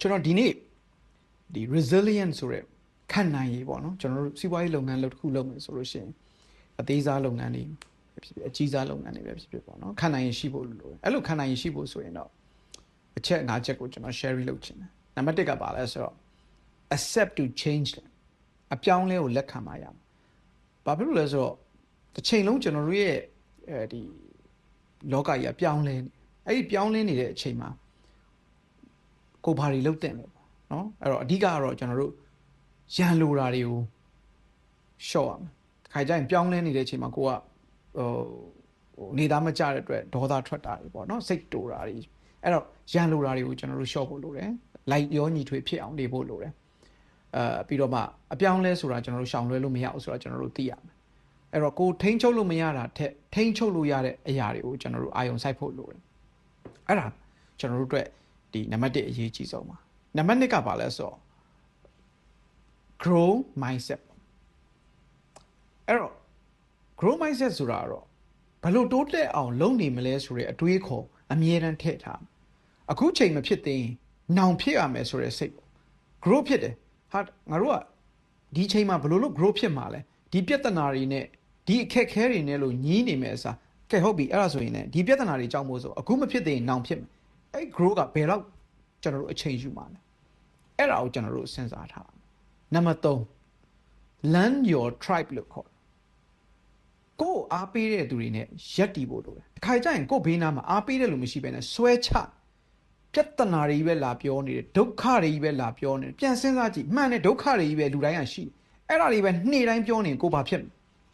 ကျွန်တော်ဒီနေ့ဒီ resilience ဆိုတဲ့ခံနိုင်ရည်ပေါ့နော်ကျွန်တော်တို့စီးပွားရေးလုပ်ငန်းလုပ်တစ်ခုလုပ်မယ်ဆိုလို့ရှိရင်အသေးစားလုပ်ငန်းတွေဖြစ်ဖြစ်အကြီးစားလုပ်ငန်းတွေပဲဖြစ်ဖြစ်ပေါ့နော်ခံနိုင်ရည်ရှိဖို့လိုတယ်အဲ့လိုခံနိုင်ရည်ရှိဖို့ဆိုရင်တော့အချက်၅ချက်ကိုကျွန်တော် share လုပ်ချင်တယ်နံပါတ်၁ကပါလဲဆိုတော့ accept to change အပြောင်းလဲကိုလက်ခံပါရမယ်ဘာဖြစ်လို့လဲဆိုတော့တစ်ချိန်လုံးကျွန်တော်တို့ရဲ့ဒီလောကကြီးကပြောင်းလဲအဲ့ဒီပြောင်းလဲနေတဲ့အချိန်မှာကိုဘာတွေလုပ်တဲ့လဲပေါ့နော်အဲ့တော့အဓိကကတော့ကျွန်တော်တို့ရန်လိုတာတွေကိုရှော့ရမယ်ခါကြရင်ပြောင်းလဲနေတဲ့အချိန်မှာကိုကနေသားမကြတဲ့အတွက်ဒေါသထွက်တာတွေပေါ့နော်စိတ်တူတာတွေအဲ့တော့ရန်လိုတာတွေကိုကျွန်တော်တို့ရှော့ဖို့လိုတယ်လိုက်ရောညီထွေဖြစ်အောင်နေဖို့လိုတယ်ပြီးတော့မှအပြောင်းလဲဆိုတာကျွန်တော်တို့ရှောင်လွှဲလို့မရဘူးဆိုတာကျွန်တော်တို့သိရမယ်အဲ့တော့ကိုထိန်းချုပ်လို့မရတာထက်ထိန်းချုပ်လို့ရတဲ့အရာတွေကိုကျွန်တော်တို့အာရုံစိုက်ဖို့လိုတယ်အဲ့ဒါကျွန်တော်တို့အတွက်ဒီနံပါတ်1အရေးကြီးဆုံးပါနံပါတ်2ကဘာလဲဆိုတော့ grow mindset အဲ့တော့ grow mindset ဆိုတာတော့ဘယ်လိုတိုးတက်အောင်လုပ်နေမလဲဆိုတဲ့အတွေးခေါ်အမြဲတမ်းထည့်ထားအခုချိန်မဖြစ်သေးရင်နောင်ဖြစ်ရမယ်ဆိုတဲ့စိတ်ပေါ့ grow ဖြစ်တယ်ဟာငါတို့ကဒီချိန်မှာဘယ်လိုလုပ် grow ဖြစ်မှာလဲဒီပြဿနာတွေနဲ့ဒီအခက်ခဲတွေနဲ့လို့ညည်းနေမယ်အစားကဲဟုတ်ပြီအဲ့ဒါဆိုရင်လည်းဒီပြဿနာတွေကြောင့်မို့ဆိုအခုမဖြစ်သေးရင်နောင်ဖြစ်မယ်အဲ့ grow ကဘယ်တော့ကျွန်တော်တို့အချိန်ယူမှာလဲအဲ့ဒါကိုကျွန်တော်တို့စဉ်းစားထားနံပါတ်3 learn your tribe လို့ခေါ်ကိုအားပေးတဲ့သူတွေနဲ့ရက်တီဖို့လိုတယ်တစ်ခါကျရင်ကိုဘေးနားမှာအားပေးတဲ့လူမရှိဘဲနဲ့ဆွဲချပြဿနာတွေကြီးပဲလာပြောနေတယ်ဒုက္ခတွေကြီးပဲလာပြောနေတယ်ပြန်စဉ်းစားကြည့်မှန်တယ်ဒုက္ခတွေကြီးပဲလူတိုင်းကရှိအဲ့ဒါတွေပဲနေ့တိုင်းပြောနေကိုဘာဖြစ်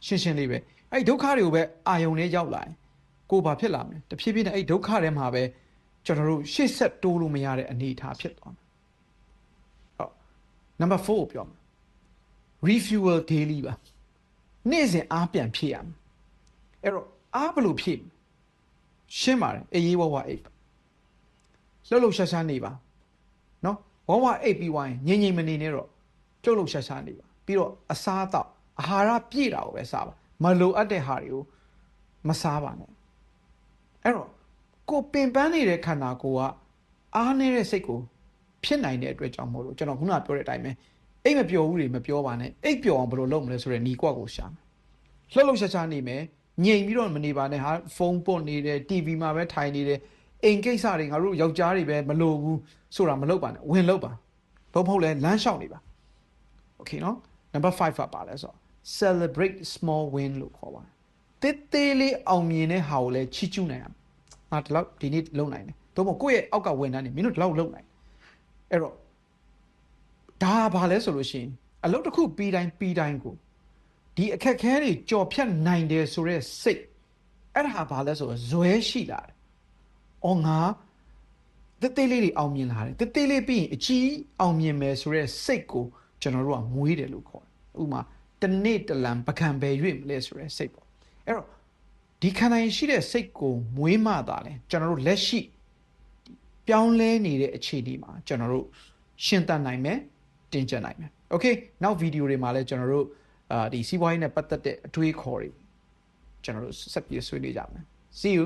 ရှင်းရှင်းလေးပဲအဲ့ဒုက္ခတွေကိုပဲအာယုံနဲ့ရောက်လာရင်ကိုဘာဖြစ်လာမလဲတဖြည်းဖြည်းနဲ့အဲ့ဒုက္ခတွေမှာပဲကျွန်တော်တို့ရှေ့ဆက်တိုးလို့မရတဲ့အနေအထားဖြစ်သွားမယ်ဟုတ်နံပါတ်4ကိုပြောမယ် refuel daily ပါနေ့စဉ်အားပြန်ဖြည့်ရမယ်အဲ့တော့အားဘယ်လိုဖြည့်ရှင်းပါတယ်အေးရေးဝဝအိပ်လှုပ်လှုပ်ရှားရှားနေပါနော်ဝဝအိပ်ပြီးဝိုင်းငြိမ်ငြိမ်မနေနဲ့တော့လှုပ်လှုပ်ရှားရှားနေပါပြီးတော့အစားအသောက်အာဟာရပြည့်တာကိုပဲစားပါမလိုအပ်တဲ့ဟာတွေကိုမစားပါနဲ့အဲ့တော့ကိုပင်ပန်းနေတဲ့ခန္ဓာကိုယ်ကအားနေတဲ့စိတ်ကိုဖြစ်နိုင်တဲ့အတွက်ကြောင့်မို့လို့ကျွန်တော်ခုနပြောတဲ့အတိုင်းပဲအိတ်မပျော်ဘူးတွေမပြောပါနဲ့အိတ်ပျော်အောင်ဘယ်လိုလုပ်မလဲဆိုတဲ့ညီကွက်ကိုရှာမယ်လှုပ်လှုပ်ရှားရှားနေမယ်ငြိမ်ပြီးတော့မနေပါနဲ့ဟာဖုန်းပွတ်နေတယ် TV မှာပဲထိုင်နေတယ်အိမ်ကိစ္စတွေငါတို့ယောက်ျားတွေပဲမလိုဘူးဆိုတာမလုပ်ပါနဲ့ဝင်လုပ်ပါဘာမဟုတ်လဲလမ်းလျှောက်နေပါ Okay နော် number 5ကပါလဲဆိုတော့ celebrate small win လို့ခေါ်ပါတယ်တေးသေးလေးအောင်မြင်တဲ့ဟာကိုလည်းချီးကျူးနိုင်ရမယ်ဟာဒီလောက်ဒီနေ့လုံနိုင်တယ်တော့မဟုတ်ကိုယ့်ရဲ့အောက်ကဝန်ထမ်းတွေမင်းတို့ဒီလောက်လုံနိုင်အဲ့တော့ဒါဘာလဲဆိုလို့ရှိရင်အလုပ်တစ်ခုပြီးတိုင်းကိုဒီအခက်ခဲတွေကြော်ဖြတ်နိုင်တယ်ဆိုတဲ့စိတ်အဲ့ဒါဘာလဲဆိုတော့ဇွဲရှိလာတယ်။အော်ငါတေးသေးလေးတွေအောင်မြင်လာတယ်တေးသေးလေးပြီးရင်အကြီးအောင်မြင်မယ်ဆိုတဲ့စိတ်ကိုကျွန်တော်တို့ကမွေးတယ်လို့ခေါ်တယ်။ဥပမာတနေ့တလံပကံပဲရွေ့မလဲဆိုတဲ့စိတ်ပေါ့။အဲ့တော့ဒီခန္ဓာရင်ရှိတဲ့စိတ်ကိုမွေးမှသာလဲကျွန်တော်တို့လက်ရှိပြောင်းလဲနေတဲ့အခြေအနေမှာကျွန်တော်တို့ရှင်းသတ်နိုင်မယ်တင်ကျက်နိုင်မယ်။ Okay နောက်ဗီဒီယိုတွေမှာလည်းကျွန်တော်တို့ဒီစီးပွားရေးနဲ့ပတ်သက်တဲ့အတွေးခေါ်တွေကျွန်တော်တို့ဆက်ပြီးဆွေးနွေးကြမယ် See you